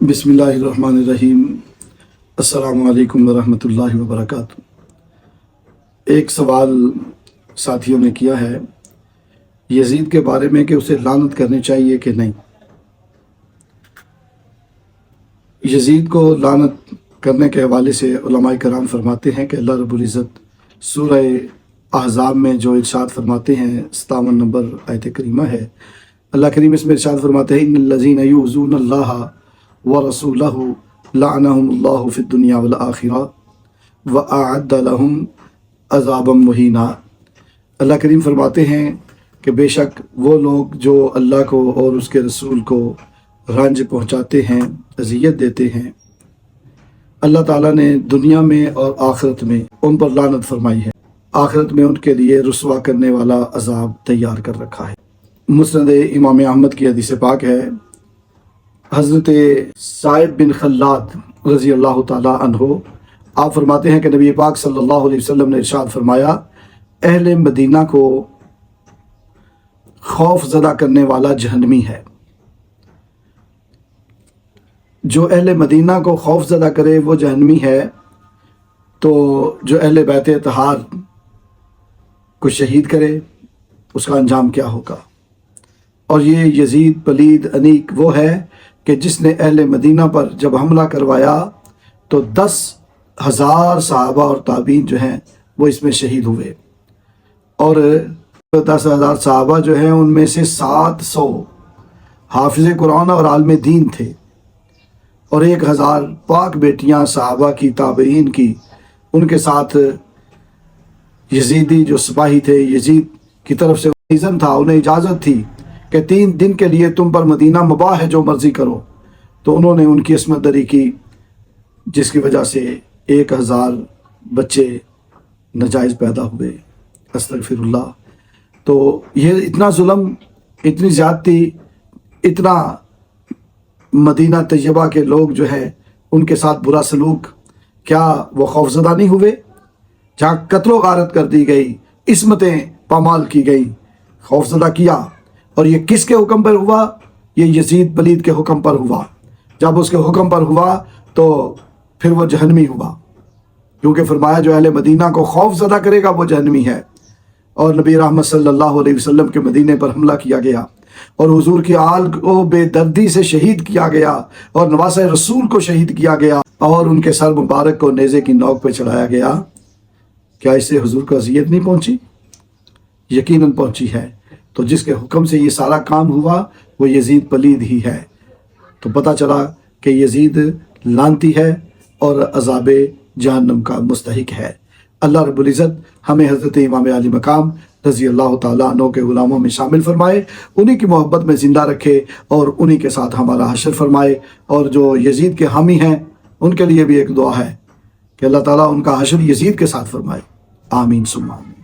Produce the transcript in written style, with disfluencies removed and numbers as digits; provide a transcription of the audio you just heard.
بسم اللہ الرحمن الرحیم۔ السلام علیکم ورحمۃ اللہ وبرکاتہ۔ ایک سوال ساتھیوں نے کیا ہے یزید کے بارے میں کہ اسے لعنت کرنی چاہیے کہ نہیں۔ یزید کو لعنت کرنے کے حوالے سے علماء کرام فرماتے ہیں کہ اللہ رب العزت سورہ احزاب میں جو ارشاد فرماتے ہیں 57 نمبر آیت کریمہ ہے، اللہ کریم اس میں ارشاد فرماتے ہیں ان الذین یؤذون اللہ ورسولہ لعنہم اللہ فی الدنیا والآخرہ وأعد لہم عذابا مہینا۔ اللہ کریم فرماتے ہیں کہ بے شک وہ لوگ جو اللہ کو اور اس کے رسول کو رنج پہنچاتے ہیں، اذیت دیتے ہیں، اللہ تعالیٰ نے دنیا میں اور آخرت میں ان پر لعنت فرمائی ہے، آخرت میں ان کے لیے رسوا کرنے والا عذاب تیار کر رکھا ہے۔ مسند امام احمد کی حدیث پاک ہے، حضرت سعید بن خلاد رضی اللہ تعالیٰ عنہ آپ فرماتے ہیں کہ نبی پاک صلی اللہ علیہ وسلم نے ارشاد فرمایا اہل مدینہ کو خوف زدہ کرنے والا جہنمی ہے۔ جو اہل مدینہ کو خوف زدہ کرے وہ جہنمی ہے، تو جو اہل بیت اطہار کو شہید کرے اس کا انجام کیا ہوگا۔ اور یہ یزید پلید انیک وہ ہے کہ جس نے اہل مدینہ پر جب حملہ کروایا تو 10,000 صحابہ اور تابعین جو ہیں وہ اس میں شہید ہوئے، اور 10,000 صحابہ جو ہیں ان میں سے 700 حافظ قرآن اور عالم دین تھے، اور 1,000 پاک بیٹیاں صحابہ کی تابعین کی ان کے ساتھ یزیدی جو سپاہی تھے، یزید کی طرف سے اذن تھا، انہیں اجازت تھی کہ 3 دن کے لیے تم پر مدینہ مباح ہے، جو مرضی کرو۔ تو انہوں نے ان کی عصمت دری کی، جس کی وجہ سے 1,000 بچے ناجائز پیدا ہوئے، استغفر اللہ۔ تو یہ اتنا ظلم، اتنی زیادتی، اتنا مدینہ طیبہ کے لوگ جو ہیں ان کے ساتھ برا سلوک، کیا وہ خوفزدہ نہیں ہوئے؟ جہاں قتل و غارت کر دی گئی، عصمتیں پامال کی گئی، خوفزدہ کیا۔ اور یہ کس کے حکم پر ہوا؟ یہ یزید پلید کے حکم پر ہوا۔ جب اس کے حکم پر ہوا تو پھر وہ جہنمی ہوا، کیونکہ فرمایا جو اہل مدینہ کو خوف زدہ کرے گا وہ جہنمی ہے۔ اور نبی رحمت صلی اللہ علیہ وسلم کے مدینے پر حملہ کیا گیا، اور حضور کی آل کو بے دردی سے شہید کیا گیا، اور نواسہ رسول کو شہید کیا گیا، اور ان کے سر مبارک کو نیزے کی نوک پہ چڑھایا گیا۔ کیا اس سے حضور کو اذیت نہیں پہنچی؟ یقیناً پہنچی ہے۔ تو جس کے حکم سے یہ سارا کام ہوا وہ یزید پلید ہی ہے۔ تو پتہ چلا کہ یزید لعنتی ہے اور عذاب جہنم کا مستحق ہے۔ اللہ رب العزت ہمیں حضرت امام علی مقام رضی اللہ تعالیٰ عنہ کے غلاموں میں شامل فرمائے، انہی کی محبت میں زندہ رکھے، اور انہی کے ساتھ ہمارا حشر فرمائے۔ اور جو یزید کے حامی ہیں ان کے لیے بھی ایک دعا ہے کہ اللہ تعالیٰ ان کا حشر یزید کے ساتھ فرمائے۔ آمین ثم آمین۔